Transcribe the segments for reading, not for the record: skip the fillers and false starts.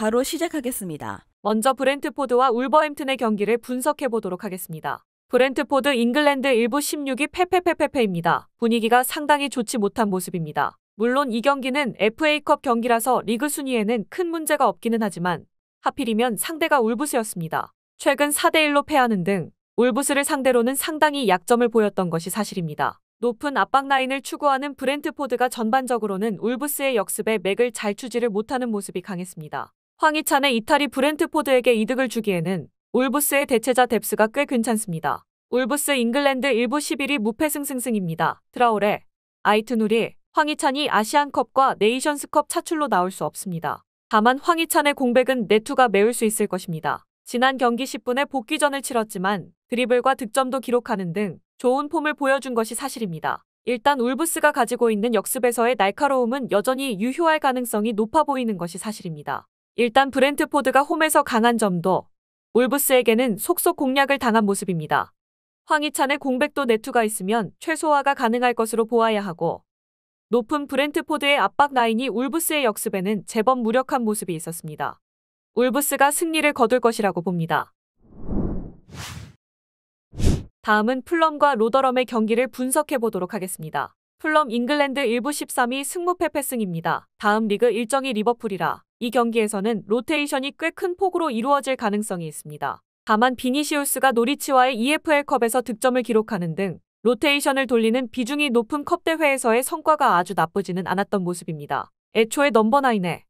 바로 시작하겠습니다. 먼저 브렌트포드와 울버햄튼의 경기를 분석해 보도록 하겠습니다. 브렌트포드 잉글랜드 1부 16위 패패패패패입니다. 분위기가 상당히 좋지 못한 모습입니다. 물론 이 경기는 FA컵 경기라서 리그 순위에는 큰 문제가 없기는 하지만 하필이면 상대가 울브스였습니다. 최근 4대1로 패하는 등 울브스를 상대로는 상당히 약점을 보였던 것이 사실입니다. 높은 압박 라인을 추구하는 브렌트포드가 전반적으로는 울브스의 역습에 맥을 잘 추지를 못하는 모습이 강했습니다. 황희찬의 이탈이 브렌트포드에게 이득을 주기에는 울브스의 대체자 뎁스가 꽤 괜찮습니다. 울브스 잉글랜드 1부 11위 무패승승승입니다. 트라오레, 아이트누리, 황희찬이 아시안컵과 네이션스컵 차출로 나올 수 없습니다. 다만 황희찬의 공백은 네투가 메울 수 있을 것입니다. 지난 경기 10분에 복귀전을 치렀지만 드리블과 득점도 기록하는 등 좋은 폼을 보여준 것이 사실입니다. 일단 울브스가 가지고 있는 역습에서의 날카로움은 여전히 유효할 가능성이 높아 보이는 것이 사실입니다. 일단 브렌트포드가 홈에서 강한 점도 울브스에게는 속속 공략을 당한 모습입니다. 황희찬의 공백도 네투가 있으면 최소화가 가능할 것으로 보아야 하고 높은 브렌트포드의 압박 라인이 울브스의 역습에는 제법 무력한 모습이 있었습니다. 울브스가 승리를 거둘 것이라고 봅니다. 다음은 풀럼과 로더럼의 경기를 분석해 보도록 하겠습니다. 풀럼 잉글랜드 1부 13위 승무패패승입니다. 다음 리그 일정이 리버풀이라 이 경기에서는 로테이션이 꽤 큰 폭으로 이루어질 가능성이 있습니다. 다만 비니시우스가 노리치와의 EFL컵에서 득점을 기록하는 등 로테이션을 돌리는 비중이 높은 컵 대회에서의 성과가 아주 나쁘지는 않았던 모습입니다. 애초에 넘버 9의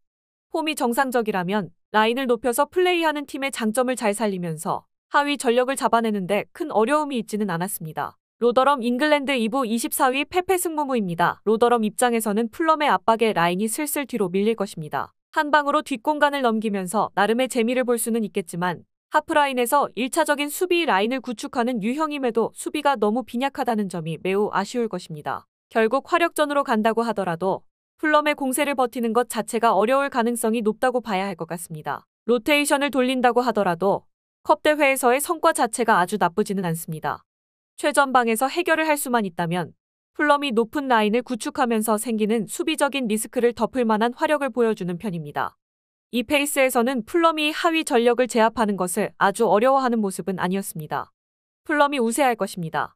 폼이 정상적이라면 라인을 높여서 플레이하는 팀의 장점을 잘 살리면서 하위 전력을 잡아내는데 큰 어려움이 있지는 않았습니다. 로더럼 잉글랜드 2부 24위 패패승무무입니다. 로더럼 입장에서는 풀럼의 압박에 라인이 슬슬 뒤로 밀릴 것입니다. 한 방으로 뒷공간을 넘기면서 나름의 재미를 볼 수는 있겠지만 하프라인에서 1차적인 수비 라인을 구축하는 유형임에도 수비가 너무 빈약하다는 점이 매우 아쉬울 것입니다. 결국 화력전으로 간다고 하더라도 풀럼의 공세를 버티는 것 자체가 어려울 가능성이 높다고 봐야 할 것 같습니다. 로테이션을 돌린다고 하더라도 컵 대회에서의 성과 자체가 아주 나쁘지는 않습니다. 최전방에서 해결을 할 수만 있다면 풀럼이 높은 라인을 구축하면서 생기는 수비적인 리스크를 덮을 만한 화력을 보여주는 편입니다. 이 페이스에서는 풀럼이 하위 전력을 제압하는 것을 아주 어려워하는 모습은 아니었습니다. 풀럼이 우세할 것입니다.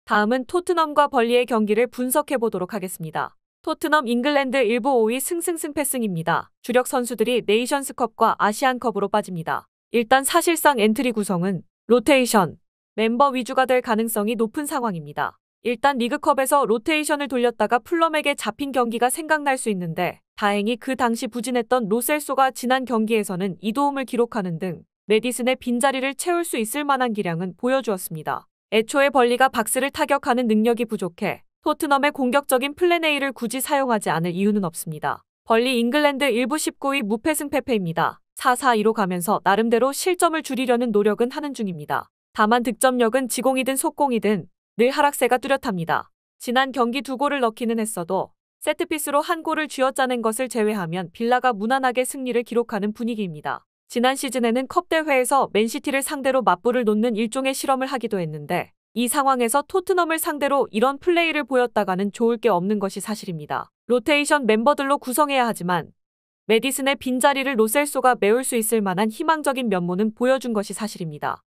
다음은 토트넘과 벌리의 경기를 분석해 보도록 하겠습니다. 토트넘 잉글랜드 1부 5위 승승승패승입니다. 주력 선수들이 네이션스컵과 아시안컵으로 빠집니다. 일단 사실상 엔트리 구성은 로테이션, 멤버 위주가 될 가능성이 높은 상황입니다. 일단 리그컵에서 로테이션을 돌렸다가 풀럼에게 잡힌 경기가 생각날 수 있는데 다행히 그 당시 부진했던 로셀소가 지난 경기에서는 이도움을 기록하는 등 메디슨의 빈자리를 채울 수 있을 만한 기량은 보여주었습니다. 애초에 벌리가 박스를 타격하는 능력이 부족해 토트넘의 공격적인 플랜 A를 굳이 사용하지 않을 이유는 없습니다. 벌리 잉글랜드 1부 19위 무패승패패입니다. 4-4-2로 가면서 나름대로 실점을 줄이려는 노력은 하는 중입니다. 다만 득점력은 지공이든 속공이든 늘 하락세가 뚜렷합니다. 지난 경기 2골을 넣기는 했어도 세트피스로 한 골을 쥐어짜낸 것을 제외하면 빌라가 무난하게 승리를 기록하는 분위기입니다. 지난 시즌에는 컵 대회에서 맨시티를 상대로 맞불을 놓는 일종의 실험을 하기도 했는데 이 상황에서 토트넘을 상대로 이런 플레이를 보였다가는 좋을 게 없는 것이 사실입니다. 로테이션 멤버들로 구성해야 하지만 메디슨의 빈자리를 로셀소가 메울 수 있을 만한 희망적인 면모는 보여준 것이 사실입니다.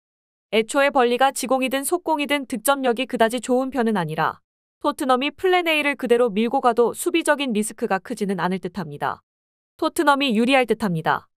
애초에 벌리가 지공이든 속공이든 득점력이 그다지 좋은 편은 아니라 토트넘이 플랜 A를 그대로 밀고 가도 수비적인 리스크가 크지는 않을 듯합니다. 토트넘이 유리할 듯합니다.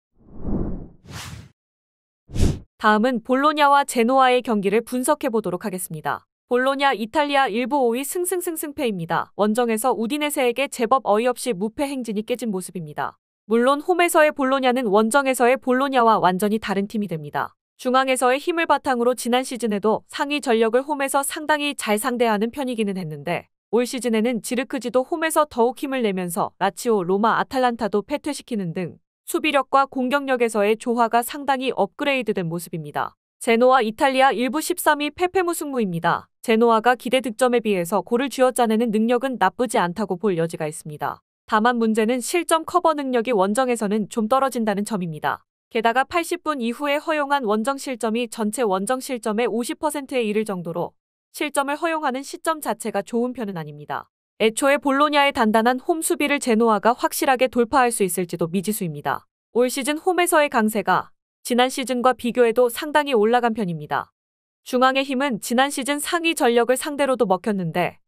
다음은 볼로냐와 제노아의 경기를 분석해 보도록 하겠습니다. 볼로냐 이탈리아 1부 5위 승승승승패입니다. 원정에서 우디네세에게 제법 어이없이 무패 행진이 깨진 모습입니다. 물론 홈에서의 볼로냐는 원정에서의 볼로냐와 완전히 다른 팀이 됩니다. 중앙에서의 힘을 바탕으로 지난 시즌에도 상위 전력을 홈에서 상당히 잘 상대하는 편이기는 했는데 올 시즌에는 지르크지도 홈에서 더욱 힘을 내면서 라치오, 로마, 아탈란타도 패퇴시키는 등 수비력과 공격력에서의 조화가 상당히 업그레이드된 모습입니다. 제노아 이탈리아 1부 13위 패패무승무입니다. 제노아가 기대 득점에 비해서 골을 쥐어짜내는 능력은 나쁘지 않다고 볼 여지가 있습니다. 다만 문제는 실점 커버 능력이 원정에서는 좀 떨어진다는 점입니다. 게다가 80분 이후에 허용한 원정 실점이 전체 원정 실점의 50%에 이를 정도로 실점을 허용하는 시점 자체가 좋은 편은 아닙니다. 애초에 볼로냐의 단단한 홈 수비를 제노아가 확실하게 돌파할 수 있을지도 미지수입니다. 올 시즌 홈에서의 강세가 지난 시즌과 비교해도 상당히 올라간 편입니다. 중앙의 힘은 지난 시즌 상위 전력을 상대로도 먹혔는데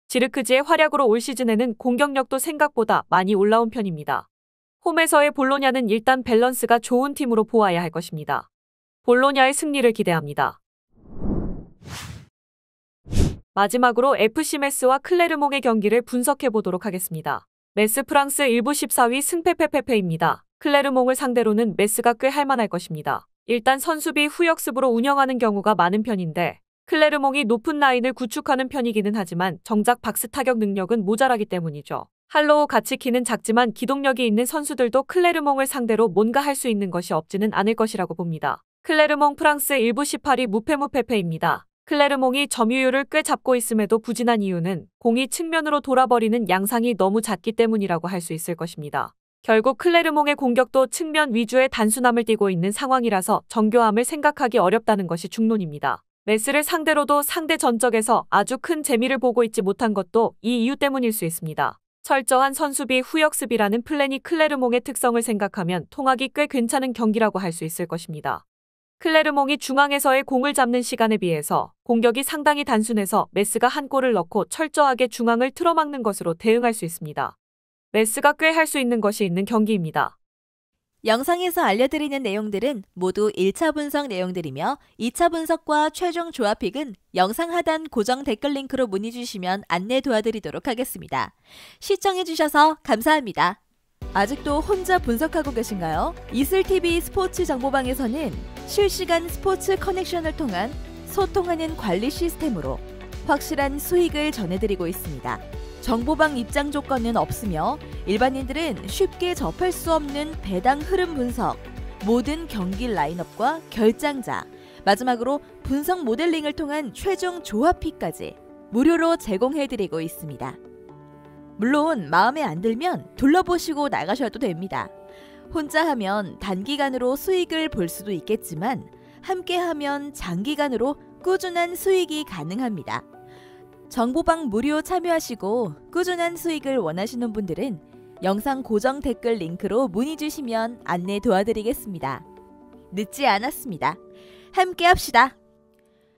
지르크지의 활약으로 올 시즌에는 공격력도 생각보다 많이 올라온 편입니다. 홈에서의 볼로냐는 일단 밸런스가 좋은 팀으로 보아야 할 것입니다. 볼로냐의 승리를 기대합니다. 마지막으로 FC 메스와 클레르몽의 경기를 분석해 보도록 하겠습니다. 메스 프랑스 1부 14위 승패패패패입니다. 클레르몽을 상대로는 메스가 꽤 할만할 것입니다. 일단 선수비 후역습으로 운영하는 경우가 많은 편인데 클레르몽이 높은 라인을 구축하는 편이기는 하지만 정작 박스 타격 능력은 모자라기 때문이죠. 할로우 가치키는 작지만 기동력이 있는 선수들도 클레르몽을 상대로 뭔가 할 수 있는 것이 없지는 않을 것이라고 봅니다. 클레르몽 프랑스 1부 18위 무패무패패입니다. 클레르몽이 점유율을 꽤 잡고 있음에도 부진한 이유는 공이 측면으로 돌아버리는 양상이 너무 잦기 때문이라고 할 수 있을 것입니다. 결국 클레르몽의 공격도 측면 위주의 단순함을 띠고 있는 상황이라서 정교함을 생각하기 어렵다는 것이 중론입니다. 메스를 상대로도 상대 전적에서 아주 큰 재미를 보고 있지 못한 것도 이 이유 때문일 수 있습니다. 철저한 선수비 후역습이라는 플랜이 클레르몽의 특성을 생각하면 통하기 꽤 괜찮은 경기라고 할 수 있을 것입니다. 클레르몽이 중앙에서의 공을 잡는 시간에 비해서 공격이 상당히 단순해서 메스가 한 골을 넣고 철저하게 중앙을 틀어막는 것으로 대응할 수 있습니다. 메스가 꽤 할 수 있는 것이 있는 경기입니다. 영상에서 알려드리는 내용들은 모두 1차 분석 내용들이며 2차 분석과 최종 조합픽은 영상 하단 고정 댓글 링크로 문의 주시면 안내 도와드리도록 하겠습니다. 시청해주셔서 감사합니다. 아직도 혼자 분석하고 계신가요? 이슬TV 스포츠 정보방에서는 실시간 스포츠 커넥션을 통한 소통하는 관리 시스템으로 확실한 수익을 전해드리고 있습니다. 정보방 입장 조건은 없으며 일반인들은 쉽게 접할 수 없는 배당 흐름 분석, 모든 경기 라인업과 결장자, 마지막으로 분석 모델링을 통한 최종 조합픽까지 무료로 제공해드리고 있습니다. 물론 마음에 안 들면 둘러보시고 나가셔도 됩니다. 혼자 하면 단기간으로 수익을 볼 수도 있겠지만 함께하면 장기간으로 꾸준한 수익이 가능합니다. 정보방 무료 참여하시고 꾸준한 수익을 원하시는 분들은 영상 고정 댓글 링크로 문의 주시면 안내 도와드리겠습니다. 늦지 않았습니다. 함께 합시다.